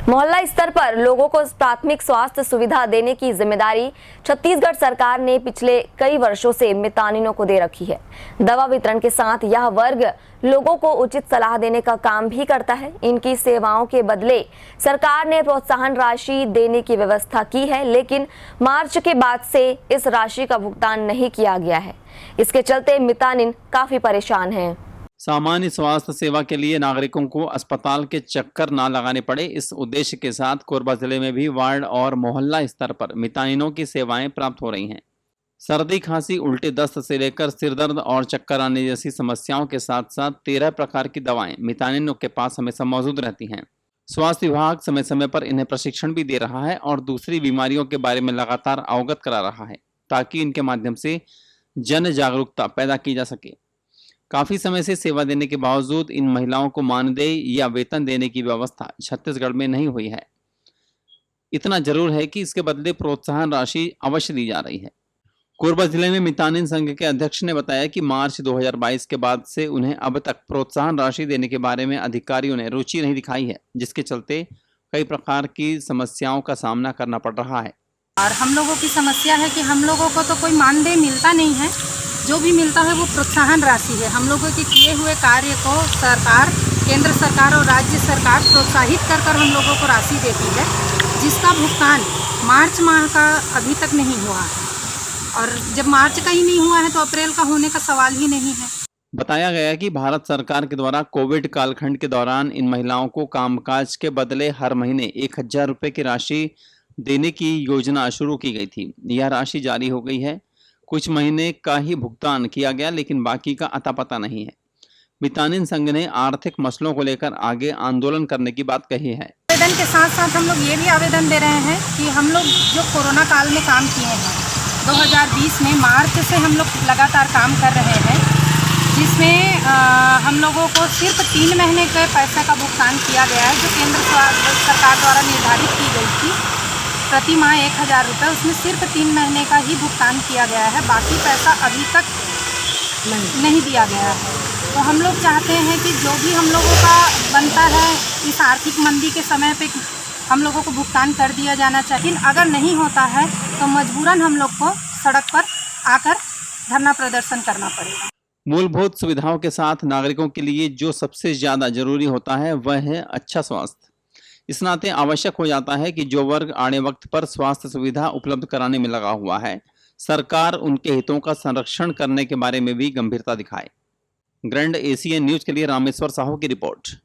मोहल्ला स्तर पर लोगों को प्राथमिक स्वास्थ्य सुविधा देने की जिम्मेदारी छत्तीसगढ़ सरकार ने पिछले कई वर्षों से मितानिनों को दे रखी है। दवा वितरण के साथ यह वर्ग लोगों को उचित सलाह देने का काम भी करता है। इनकी सेवाओं के बदले सरकार ने प्रोत्साहन राशि देने की व्यवस्था की है, लेकिन मार्च के बाद से इस राशि का भुगतान नहीं किया गया है। इसके चलते मितानिन काफी परेशान हैं। सामान्य स्वास्थ्य सेवा के लिए नागरिकों को अस्पताल के चक्कर ना लगाने पड़े, इस उद्देश्य के साथ कोरबा जिले में भी वार्ड और मोहल्ला स्तर पर मितानिनों की सेवाएं प्राप्त हो रही हैं। सर्दी, खांसी, उल्टी दस्त से लेकर सिरदर्द और चक्कर आने जैसी समस्याओं के साथ साथ 13 प्रकार की दवाएं मितानिनों के पास हमेशा मौजूद रहती हैं। स्वास्थ्य विभाग समय समय पर इन्हें प्रशिक्षण भी दे रहा है और दूसरी बीमारियों के बारे में लगातार अवगत करा रहा है, ताकि इनके माध्यम से जन जागरूकता पैदा की जा सके। काफी समय से सेवा देने के बावजूद इन महिलाओं को मानदेय या वेतन देने की व्यवस्था छत्तीसगढ़ में नहीं हुई है। इतना जरूर है कि इसके बदले प्रोत्साहन राशि अवश्य दी जा रही है। कोरबा जिले में मितानिन संघ के अध्यक्ष ने बताया कि मार्च 2022 के बाद से उन्हें अब तक प्रोत्साहन राशि देने के बारे में अधिकारियों ने रुचि नहीं दिखाई है, जिसके चलते कई प्रकार की समस्याओं का सामना करना पड़ रहा है। और हम लोगों की समस्या है कि हम लोगों को तो कोई मानदेय मिलता नहीं है, जो भी मिलता है वो प्रोत्साहन राशि है। हम लोगों के किए हुए कार्य को सरकार, केंद्र सरकार और राज्य सरकार प्रोत्साहित कर हम लोगों को राशि देती है, जिसका भुगतान मार्च माह का अभी तक नहीं हुआ है। और जब मार्च का ही नहीं हुआ है तो अप्रैल का होने का सवाल ही नहीं है। बताया गया कि भारत सरकार के द्वारा कोविड कालखंड के दौरान इन महिलाओं को कामकाज के बदले हर महीने 1000 रुपये की राशि देने की योजना शुरू की गई थी। यह राशि जारी हो गई है। कुछ महीने का ही भुगतान किया गया, लेकिन बाकी का अता पता नहीं है। मितानिन संघ ने आर्थिक मसलों को लेकर आगे आंदोलन करने की बात कही है। आवेदन के साथ साथ हम लोग ये भी आवेदन दे रहे हैं कि हम लोग जो कोरोना काल में काम किए हैं, 2020 में मार्च से हम लोग लगातार काम कर रहे हैं, जिसमें हम लोगों को सिर्फ 3 महीने के पैसे का भुगतान किया गया है, जो केंद्र सरकार द्वारा निर्धारित की गई थी प्रति माह 1000 रुपये। उसमें सिर्फ 3 महीने का ही भुगतान किया गया है, बाकी पैसा अभी तक नहीं दिया गया है। तो हम लोग चाहते हैं कि जो भी हम लोगों का बनता है इस आर्थिक मंदी के समय पे हम लोगों को भुगतान कर दिया जाना चाहिए। अगर नहीं होता है तो मजबूरन हम लोग को सड़क पर आकर धरना प्रदर्शन करना पड़ेगा। मूलभूत सुविधाओं के साथ नागरिकों के लिए जो सबसे ज्यादा जरूरी होता है वह है अच्छा स्वास्थ्य। इस नाते आवश्यक हो जाता है कि जो वर्ग आड़े वक्त पर स्वास्थ्य सुविधा उपलब्ध कराने में लगा हुआ है, सरकार उनके हितों का संरक्षण करने के बारे में भी गंभीरता दिखाए। ग्रैंड एशियन न्यूज के लिए रामेश्वर साहू की रिपोर्ट।